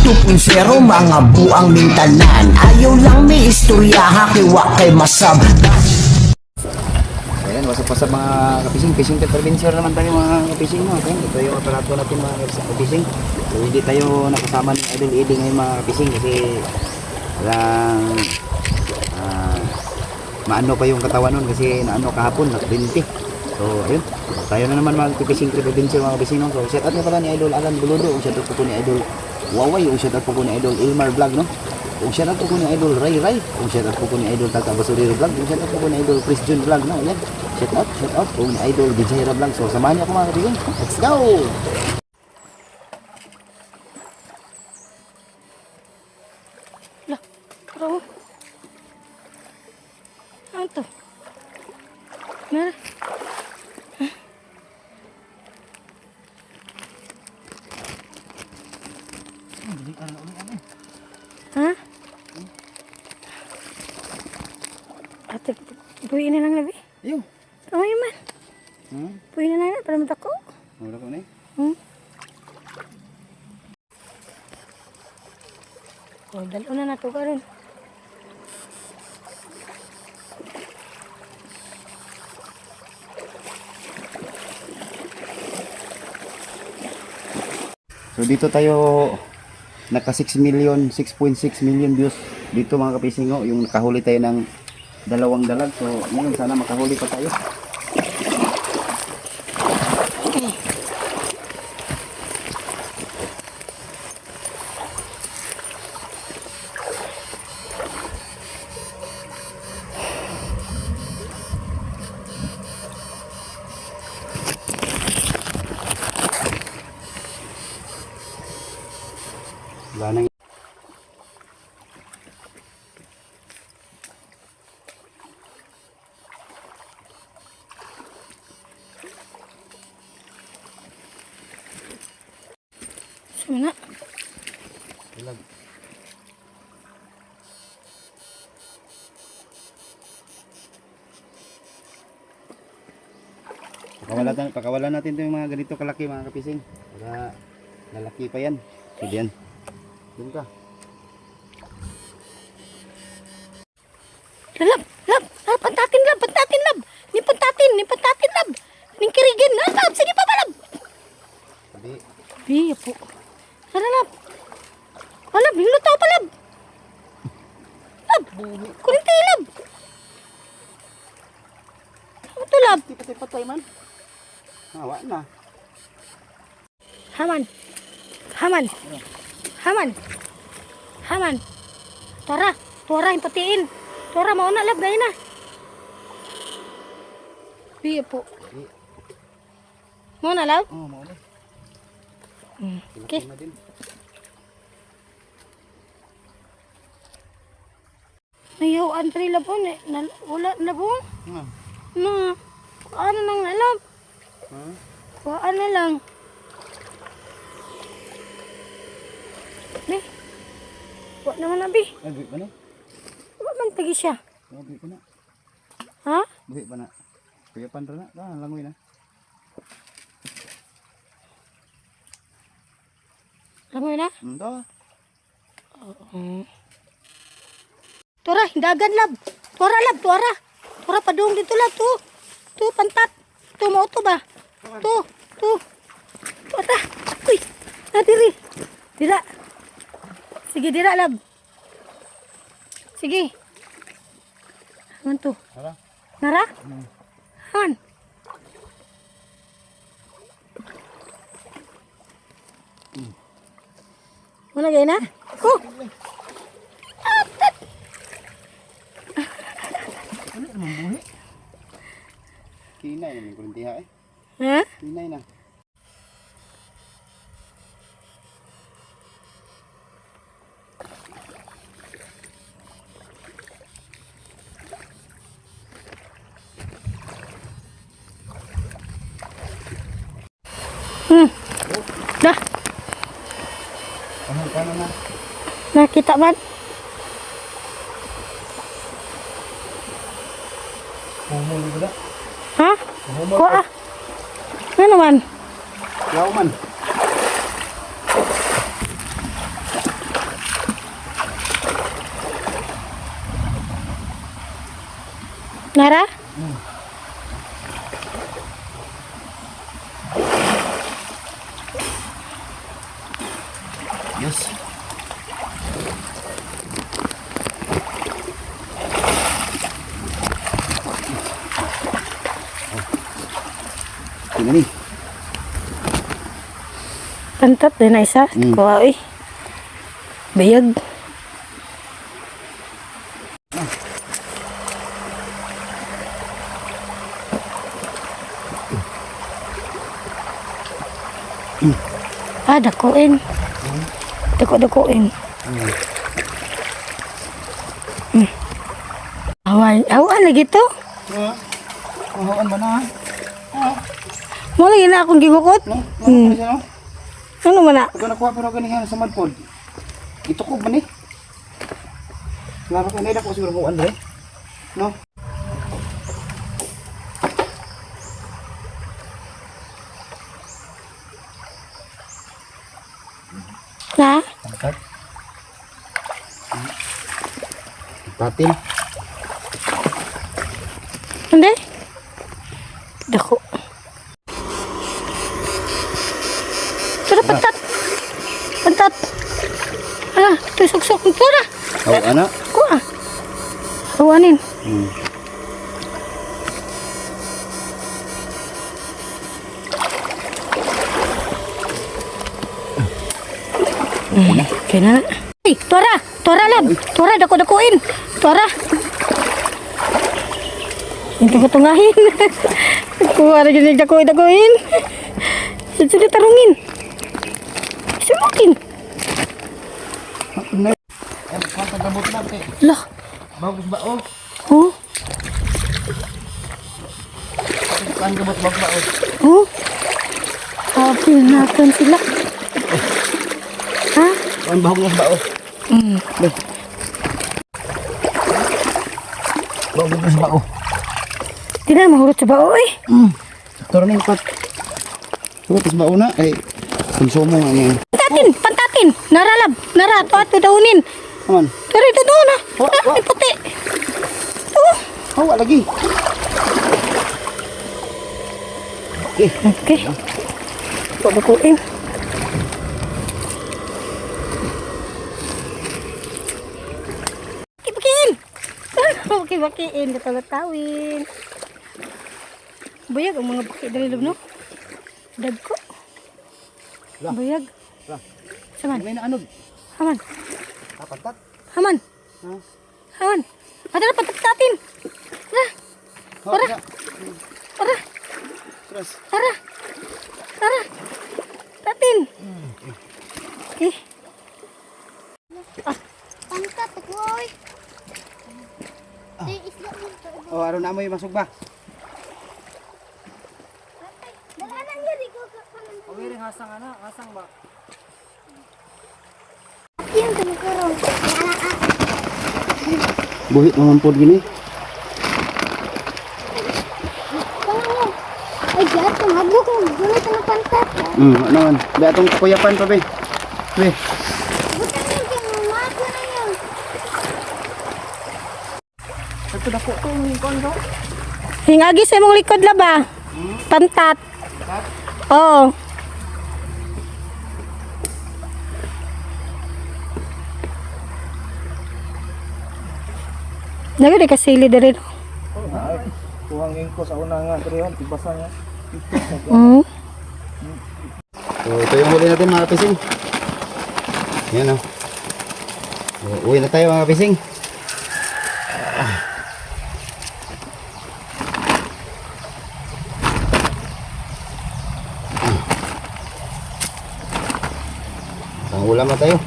2.0 mga buang mintanan. Ayaw lang may istorya hakiwa kay masab. Ayan, wasap-wasap mga kapising. Fishing adventure naman tayo mga kapising. No? Ayan, ito yung aparato natin mga kapising. So hindi tayo nakasama ng Idol Eddie ngayon mga kapising kasi walang maano pa yung katawan nun kasi naano kahapon, naka-20. So ayun, tayo na naman mga kapising adventure mga kapising. No? So shout out nga pala ni Idol Alan Buludo, shout out po ni Idol Waway, shout out po ni Idol Ilmar Vlog, no? Shout out po ni Idol Ray Ray, shout out po ni Idol Tata Basuriro Vlog, shout out po ni Idol Chris Jun Vlog, no? Ayan, shout out po ni Idol Dijera Vlog. So samahan niyo ako mga kapising, let's go! Lah, bro. Ano to? Meron. Ha? Ate, buuin na lang labi. Ayun. Kamay man. Buuin na lang para matako. Wala ko na eh. Oh, dalo na nato karon. So dito tayo naka 6 million, 6.6 million views dito mga kapisingo, yung nakahuli tayo ng 2 dalag. So ngayon sana makahuli pa tayo. Wala nang Sumana. dalag. Pakawalan natin yung mga ganito kalaki mga kapising. Para lalaki pa yan. So diyan. Doon ka. Lab, lab, lab, pantatin lab, pantatin lab. Ni pantatin lab. Ning kirigin, lab, sige pa ba lab. Sabi. Biya po. Tara lab. Oh, lab, lutaw pa lab. Lab, kurinti lab. Ano to lab? Di patay man. Hawa na. Haman. Haman. Haman. Haman. Tora, tora yung patiin. Tora mauna lab gaya na. Biya po. Mauna lab? Oh, mau na. Okay. Nayawaan pa nila po. Wala na po. Na. Kuhaan na lang na lab. Kuhaan na lang. Ne. Wala naman na bi. Ay, buhi pa na. Wala man tagi siya. Buhi pa na. Ha? Buhi pa na. Kuya pandra na. Langoy na. Langoy na? Ito. Tora, hindagan lab. Tora lab, tora. Tora padung dito lab tu. Tu pantat. Tu mau tu ba? Tu, tu. Tora. Uy. Nadiri. Dira. Sige dira lab. Sige. Man tu. Hala. Nara? Han. Mana gaya na? Oh. Atat. Ano naman buhi? Kinay na yung kurintiha eh. Ha? Kinay na. Dah. Paano na? Nakita man? Humuli ko na. Ha? Humuli Kuha ah. Ano man? Yaw man. Nara? Yes. Tingnan ni. Pantat din na isa. Kuha eh. Bayag. Ah, dakuin. Dako-dakuin. Awan lagi to. Mahawan ba na? Mo lagi na akong gigukot. Ano man na? Pagka nakuha pero ganihan sa madpod. Ito ko ba ni? Laro ka na ko siguro ko Andre. No? Na? Tatin. Hindi? Dako. Tara, pantat. Pantat. Ah, ito suksok. Tara. Oh, ana. Kuha. Hawanin. Kaya na. Hey, Tora! Tora lab! Tora, dako-dakuin! Tora! Hindi ko tungahin. Kuha na gini dakuin-dakuin. Sudah tarungin. Sumukin. Kanta gamot lang kay. Lah. Bagus ba oh? Oh. Kan gamot bagus ba oh? Oh. Habil natin sila. Ha? Kan bagus ba oh? Bagus ba oh? Hindi na mahurot sa bao eh. Tara na pat. Tapos ba una ay konsumo ano. Pantatin! Pantatin! Naralab! Nara! Ito ato daunin! Aman. Tara ito doon ah! Wa- wa- Ay puti! Oh! Oh, lagi. Okay. Okay. Pabakuin. Kibakiin! Kibakiin. Gatawin. Bayag ang mga baki dari loob, no? Dagko. Bayag. Lah. Saman. May naanog. Haman. Tapat. Haman. Ha? Haman. Ada na patatatin. Tara. Tara. Tara. Terus. Tara. Tara. Tatin. Okay. Ah. Pangkat, boy. Isla mo. Oh, araw na mo yung masog ba? Dalanan niya, di ko kakalan. Awiri hasang ana, hasang ba? Yung kumukurong. Buhit naman po gini. Pangalan. Ay, dyan, tumabo ko. Gulit ang pantat. Ano man. Di atong kuyapan pa be. Be. Bukan yung kinumago na yun. Ito dako to ng kondo. Hingagi sa imong likod la ba? Pantat. Oo. Lagi di kasili diri. Kuhangin ko sa una nga pero yon tibasa nga. So, ito yung huli natin mga pising. Yan o. Uwi na tayo mga pising. Ang ulam na tayo.